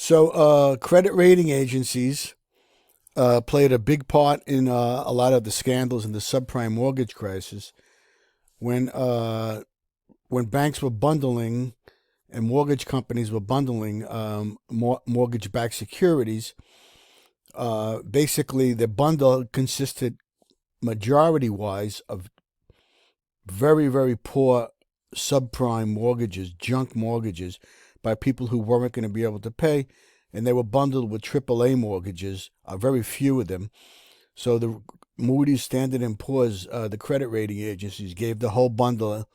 Credit rating agencies played a big part in a lot of the scandals in the subprime mortgage crisis when when banks were bundling and mortgage companies were bundling mortgage-backed securities. Basically, the bundle consisted majority-wise of very, very poor subprime mortgages, junk mortgages by people who weren't going to be able to pay, and they were bundled with AAA mortgages, very few of them. So the Moody's, Standard and Poor's, the credit rating agencies gave the whole bundle a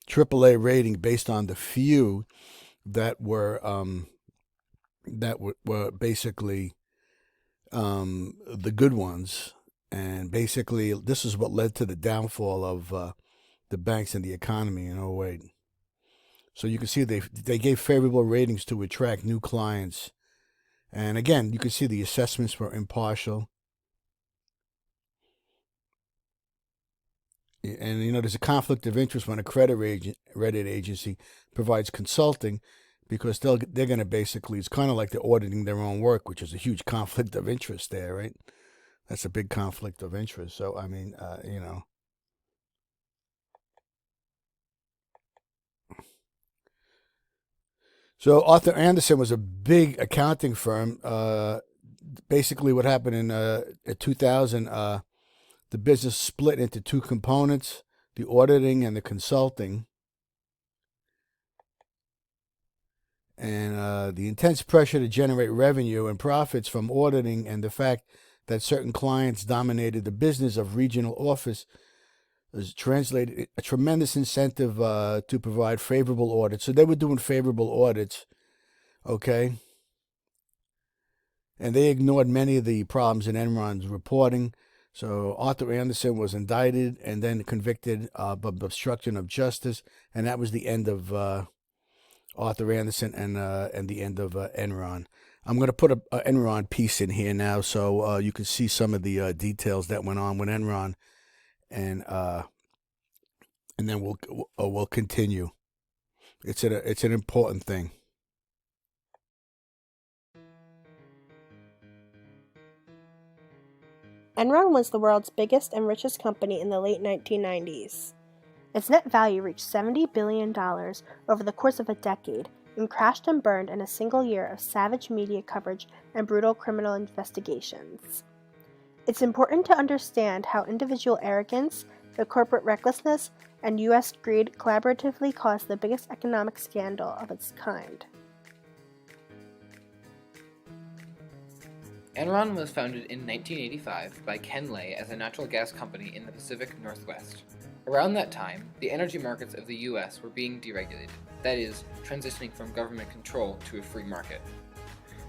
AAA rating based on the few that were basically the good ones. And basically, this is what led to the downfall of the banks and the economy in '08. So you can see they gave favorable ratings to attract new clients. And again, you can see the assessments were impartial. And there's a conflict of interest when a credit agency provides consulting, because they're going to basically, it's kind of like they're auditing their own work, which is a huge conflict of interest there, right? That's a big conflict of. So I mean, So Arthur Anderson was a big accounting firm. Basically, what happened in 2000, the business split into two components: the auditing and the consulting. And the intense pressure to generate revenue and profits from auditing, and the fact that certain clients dominated the business of regional office, has translated a tremendous incentive to provide favorable audits. So they were doing favorable audits, okay? And they ignored many of the problems in Enron's reporting. So Arthur Anderson was indicted and then convicted of obstruction of justice, and that was the end of Arthur Anderson and the end of Enron. I'm going to put a Enron piece in here now, so you can see some of the details that went on with Enron, and then we'll continue. It's an important thing. Enron was the world's biggest and richest company in the late 1990s. Its net value reached $70 billion over the course of a decade and crashed and burned in a single year of savage media coverage and brutal criminal investigations. It's important to understand how individual arrogance, the corporate recklessness, and U.S. greed collaboratively caused the biggest economic scandal of its kind. Enron was founded in 1985 by Ken Lay as a natural gas company in the Pacific Northwest. Around that time, the energy markets of the U.S. were being deregulated, that is, transitioning from government control to a free market.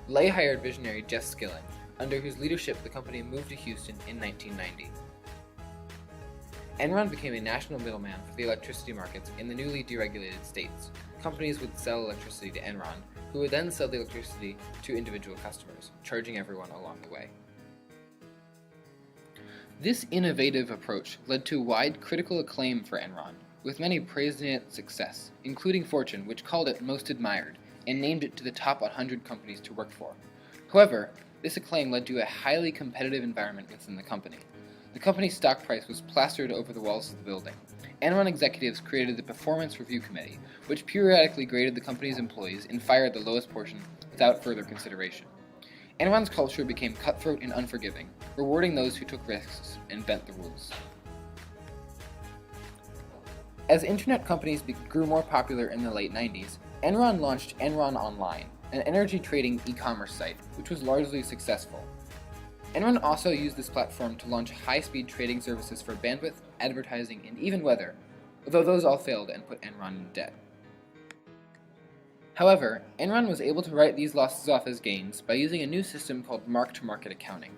Lay hired visionary Jeff Skilling, under whose leadership the company moved to Houston in 1990. Enron became a national middleman for the electricity markets in the newly deregulated states. Companies would sell electricity to Enron, who would then sell the electricity to individual customers, charging everyone along the way. This innovative approach led to wide critical acclaim for Enron, with many praising its success, including Fortune, which called it most admired and named it to the top 100 companies to work for. However, this acclaim led to a highly competitive environment within the company. The company's stock price was plastered over the walls of the building. Enron executives created the Performance Review Committee, which periodically graded the company's employees and fired the lowest portion without further consideration. Enron's culture became cutthroat and unforgiving, rewarding those who took risks and bent the rules. As internet companies grew more popular in the late 90s, Enron launched Enron Online, an energy trading e-commerce site, which was largely successful. Enron also used this platform to launch high-speed trading services for bandwidth, advertising, and even weather, although those all failed and put Enron in debt. However, Enron was able to write these losses off as gains by using a new system called mark-to-market accounting.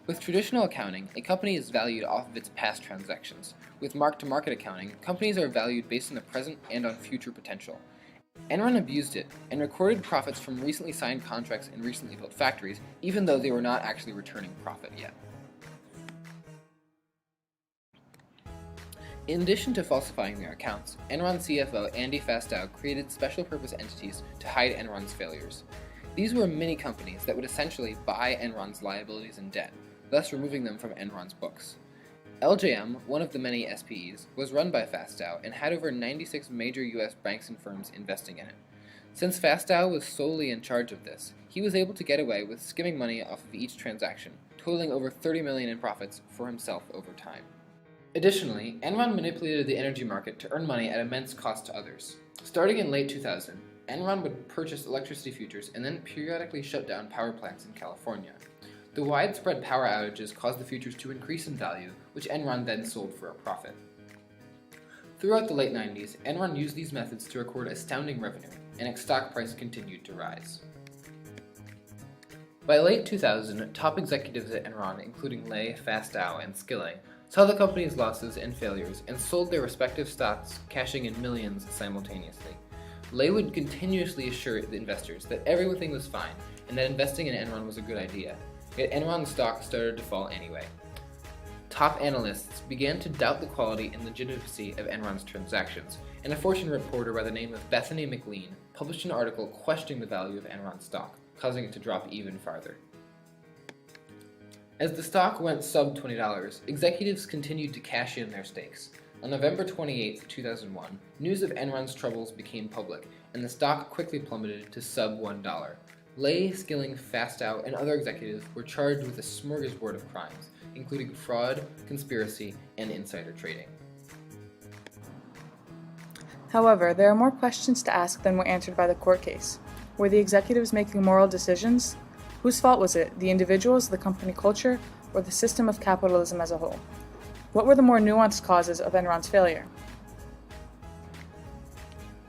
With traditional accounting, a company is valued off of its past transactions. With mark-to-market accounting, companies are valued based on the present and on future potential. Enron abused it and recorded profits from recently signed contracts and recently built factories, even though they were not actually returning profit yet. In addition to falsifying their accounts, Enron CFO Andy Fastow created special-purpose entities to hide Enron's failures. These were mini companies that would essentially buy Enron's liabilities and debt, thus removing them from Enron's books. LJM, one of the many SPEs, was run by Fastow and had over 96 major U.S. banks and firms investing in it. Since Fastow was solely in charge of this, he was able to get away with skimming money off of each transaction, totaling over $30 million in profits for himself over time. Additionally, Enron manipulated the energy market to earn money at immense cost to others. Starting in late 2000, Enron would purchase electricity futures and then periodically shut down power plants in California. The widespread power outages caused the futures to increase in value, which Enron then sold for a profit. Throughout the late 90s, Enron used these methods to record astounding revenue, and its stock price continued to rise. By late 2000, top executives at Enron, including Lay, Fastow, and Skilling, saw the company's losses and failures and sold their respective stocks, cashing in millions simultaneously. Lay would continuously assure the investors that everything was fine and that investing in Enron was a good idea, yet Enron's stock started to fall anyway. Top analysts began to doubt the quality and legitimacy of Enron's transactions, and a Fortune reporter by the name of Bethany McLean published an article questioning the value of Enron's stock, causing it to drop even farther. As the stock went sub $20, executives continued to cash in their stakes. On November 28, 2001, news of Enron's troubles became public, and the stock quickly plummeted to sub $1. Lay, Skilling, Fastow, and other executives were charged with a smorgasbord of crimes, including fraud, conspiracy, and insider trading. However, there are more questions to ask than were answered by the court case. Were the executives making moral decisions? Whose fault was it, the individuals, the company culture, or the system of capitalism as a whole? What were the more nuanced causes of Enron's failure?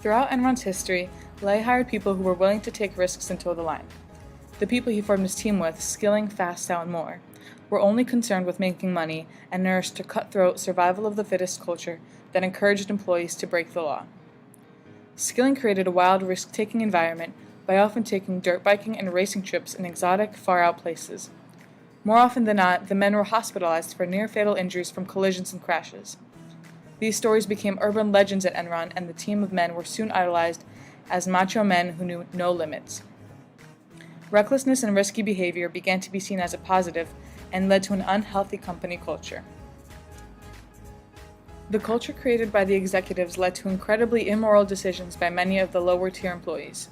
Throughout Enron's history, Lay hired people who were willing to take risks and toe the line. The people he formed his team with, Skilling, Fastow, and more, were only concerned with making money and nourished a cutthroat survival of the fittest culture that encouraged employees to break the law. Skilling created a wild, risk-taking environment by often taking dirt biking and racing trips in exotic, far-out places. More often than not, the men were hospitalized for near-fatal injuries from collisions and crashes. These stories became urban legends at Enron, and the team of men were soon idolized as macho men who knew no limits. Recklessness and risky behavior began to be seen as a positive and led to an unhealthy company culture. The culture created by the executives led to incredibly immoral decisions by many of the lower-tier employees.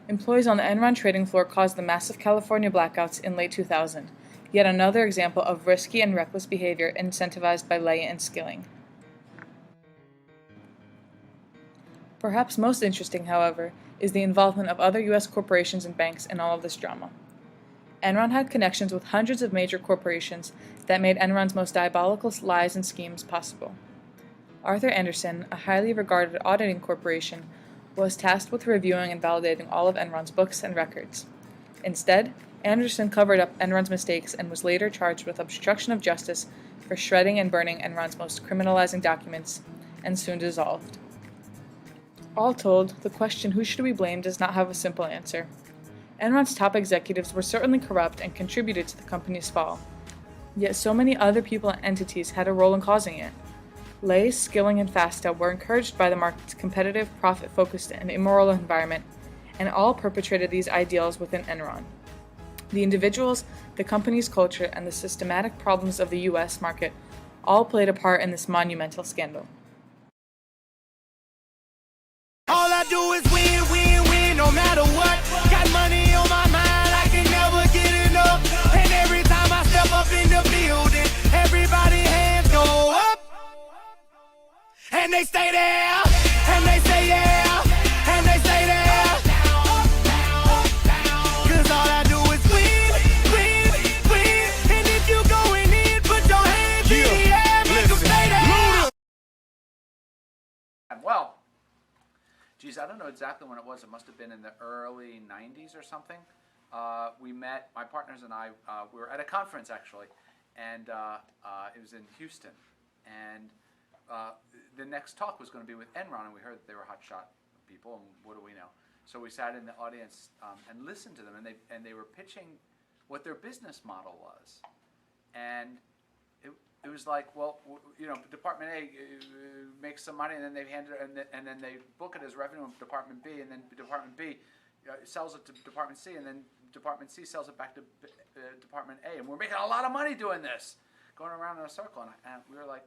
Employees on the Enron trading floor caused the massive California blackouts in late 2000, yet another example of risky and reckless behavior incentivized by Lay and Skilling. Perhaps most interesting, however, is the involvement of other U.S. corporations and banks in all of this drama. Enron had connections with hundreds of major corporations that made Enron's most diabolical lies and schemes possible. Arthur Andersen, a highly regarded auditing corporation, was tasked with reviewing and validating all of Enron's books and records. Instead, Andersen covered up Enron's mistakes and was later charged with obstruction of justice for shredding and burning Enron's most criminalizing documents, and soon dissolved. All told, the question who should we blame does not have a simple answer. Enron's top executives were certainly corrupt and contributed to the company's fall. Yet so many other people and entities had a role in causing it. Lay, Skilling, and Fastow were encouraged by the market's competitive, profit-focused, and immoral environment, and all perpetrated these ideals within Enron. The individuals, the company's culture, and the systematic problems of the U.S. market all played a part in this monumental scandal. All I do is win, win, win, no matter what. Got money on my mind, I can never get enough. And every time I step up in the building, everybody hands go up. And they stay there, and they say yeah, and they stay there. Cause all I do is win, win, win. And if you going in, put your hands in the air, make them stay there. Well, geez, I don't know exactly when it was. It must have been in the early 90s or something. We met, my partners and I, we were at a conference actually, and it was in Houston. And the next talk was going to be with Enron, and we heard that they were hotshot people, and what do we know? So we sat in the audience and listened to them, and they were pitching what their business model was. And it was like, well, you know, Department A makes some money, and then they hand it, and then they book it as revenue in Department B, and then Department B sells it to Department C, and then Department C sells it back to Department A, and we're making a lot of money doing this, going around in a circle. And we were like,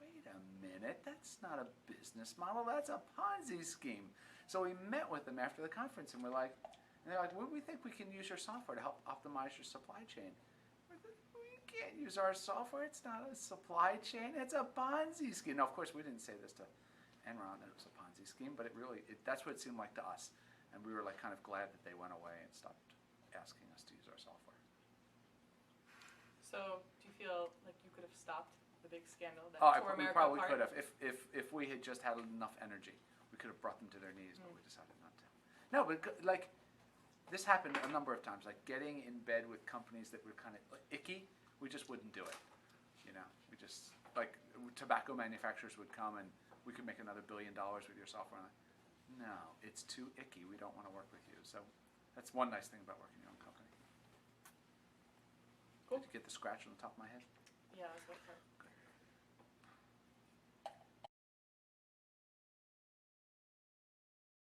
wait a minute, that's not a business model, that's a Ponzi scheme. So we met with them after the conference, and we're like, and they're like, well, we think we can use your software to help optimize your supply chain. We can't use our software, it's not a supply chain, it's a Ponzi scheme. Now, of course, we didn't say this to Enron that it was a Ponzi scheme, but that's what it seemed like to us. And we were like kind of glad that they went away and stopped asking us to use our software. So, do you feel like you could have stopped the big scandal that tore We America probably apart? could have. If we had just had enough energy, we could have brought them to their knees, but we decided not to. No, but like, this happened a number of times, like getting in bed with companies that were kind of icky, we just wouldn't do it. You know, we just, like, tobacco manufacturers would come and we could make another $1 billion with your software. No, it's too icky. We don't want to work with you. So that's one nice thing about working in your own company. Cool. Did you get the scratch on the top of my head? Yeah, I was about to.